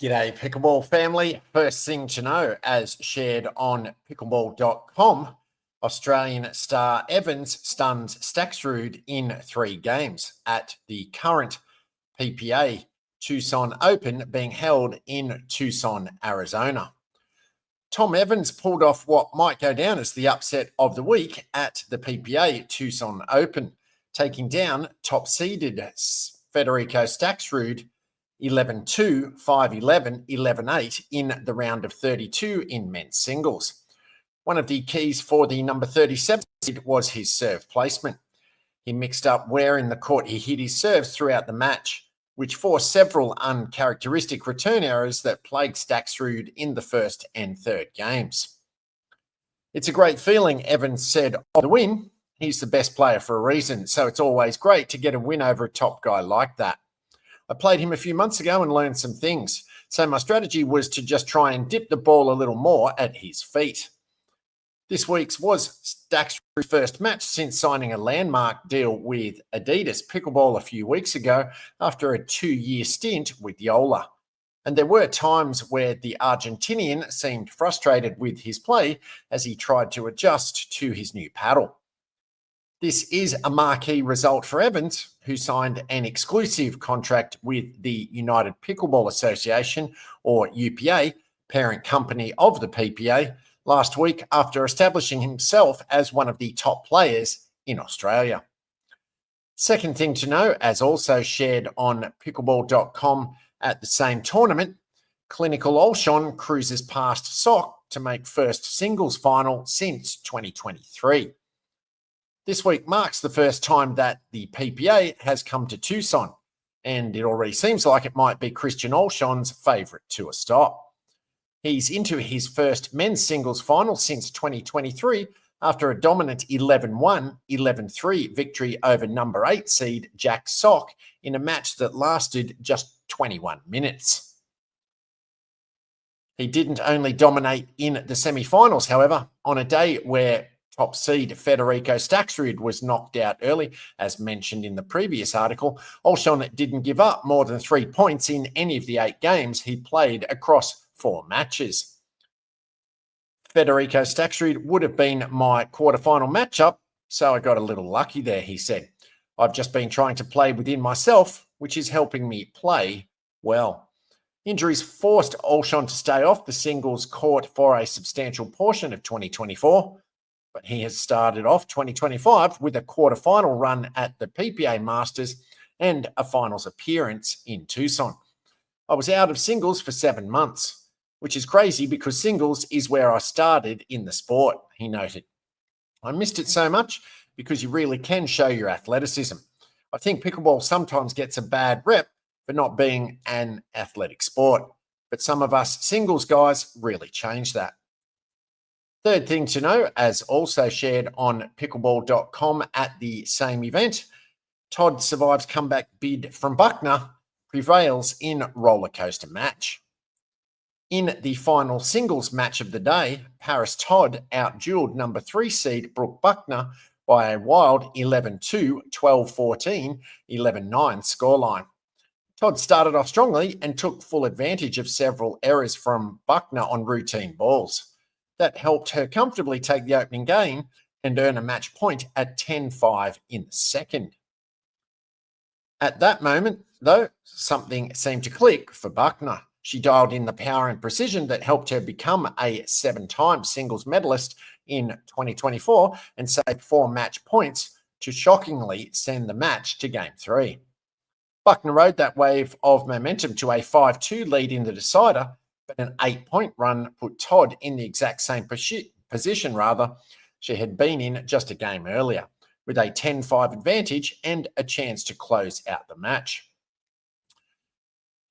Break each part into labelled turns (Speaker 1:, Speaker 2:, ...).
Speaker 1: G'day, Pickleball family. First thing to know, as shared on pickleball.com, Australian star Evans stuns Staxrud in 3 games at the current PPA Tucson Open being held in Tucson, Arizona. Tom Evans pulled off what might go down as the upset of the week at the PPA Tucson Open, taking down top-seeded Federico Staxrud 11-2, 5-11, 11-8 in the round of 32 in men's singles. One of the keys for the number 37 seed was his serve placement. He mixed up where in the court he hit his serves throughout the match, which forced several uncharacteristic return errors that plagued Staxrud in the first and third games. It's a great feeling, Evans said of the win. He's the best player for a reason, so it's always great to get a win over a top guy like that. I played him a few months ago and learned some things, so my strategy was to just try and dip the ball a little more at his feet. This week's was Staxrud's first match since signing a landmark deal with Adidas Pickleball a few weeks ago after a 2-year stint with Yola. And there were times where the Argentinian seemed frustrated with his play as he tried to adjust to his new paddle. This is a marquee result for Evans, who signed an exclusive contract with the United Pickleball Association, or UPA, parent company of the PPA, last week after establishing himself as one of the top players in Australia. Second thing to know, as also shared on pickleball.com at the same tournament, Clinical Olshon cruises past Sock to make first singles final since 2023. This week marks the first time that the PPA has come to Tucson, and it already seems like it might be Christian Olshon's favourite tour stop. He's into his first men's singles final since 2023 after a dominant 11-1, 11-3 victory over number 8 seed Jack Sock in a match that lasted just 21 minutes. He didn't only dominate in the semi-finals, however, on a day where top seed Federico Staxrud was knocked out early, as mentioned in the previous article. Olshon didn't give up more than 3 points in any of the 8 games he played across 4 matches. Federico Staxrud would have been my quarterfinal matchup, so I got a little lucky there, he said. I've just been trying to play within myself, which is helping me play well. Injuries forced Olshon to stay off the singles court for a substantial portion of 2024. But he has started off 2025 with a quarterfinal run at the PPA Masters and a finals appearance in Tucson. I was out of singles for 7 months, which is crazy because singles is where I started in the sport, he noted. I missed it so much because you really can show your athleticism. I think pickleball sometimes gets a bad rep for not being an athletic sport, but some of us singles guys really change that. Third thing to know, as also shared on pickleball.com at the same event, Todd survives comeback bid from Buckner, prevails in roller coaster match. In the final singles match of the day, Paris Todd outdueled number 3 seed Brooke Buckner by a wild 11-2, 12-14, 11-9 scoreline. Todd started off strongly and took full advantage of several errors from Buckner on routine balls. That helped her comfortably take the opening game and earn a match point at 10-5 in the second. At that moment, though, something seemed to click for Buckner. She dialed in the power and precision that helped her become a 7-time singles medalist in 2024 and saved 4 match points to shockingly send the match to Game 3. Buckner rode that wave of momentum to a 5-2 lead in the decider, but an 8-point run put Todd in the exact same position she had been in just a game earlier, with a 10-5 advantage and a chance to close out the match.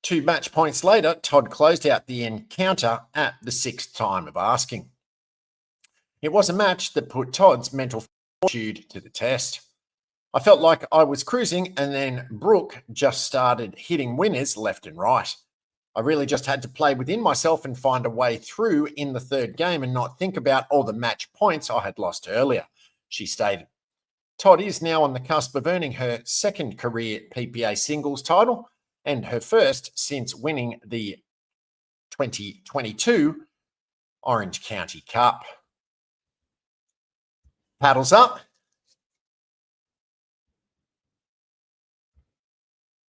Speaker 1: 2 match points later, Todd closed out the encounter at the 6th time of asking. It was a match that put Todd's mental fortitude to the test. I felt like I was cruising, and then Brooke just started hitting winners left and right. I really just had to play within myself and find a way through in the third game and not think about all the match points I had lost earlier, she stated. Todd is now on the cusp of earning her second career PPA singles title and her first since winning the 2022 Orange County Cup. Paddles up.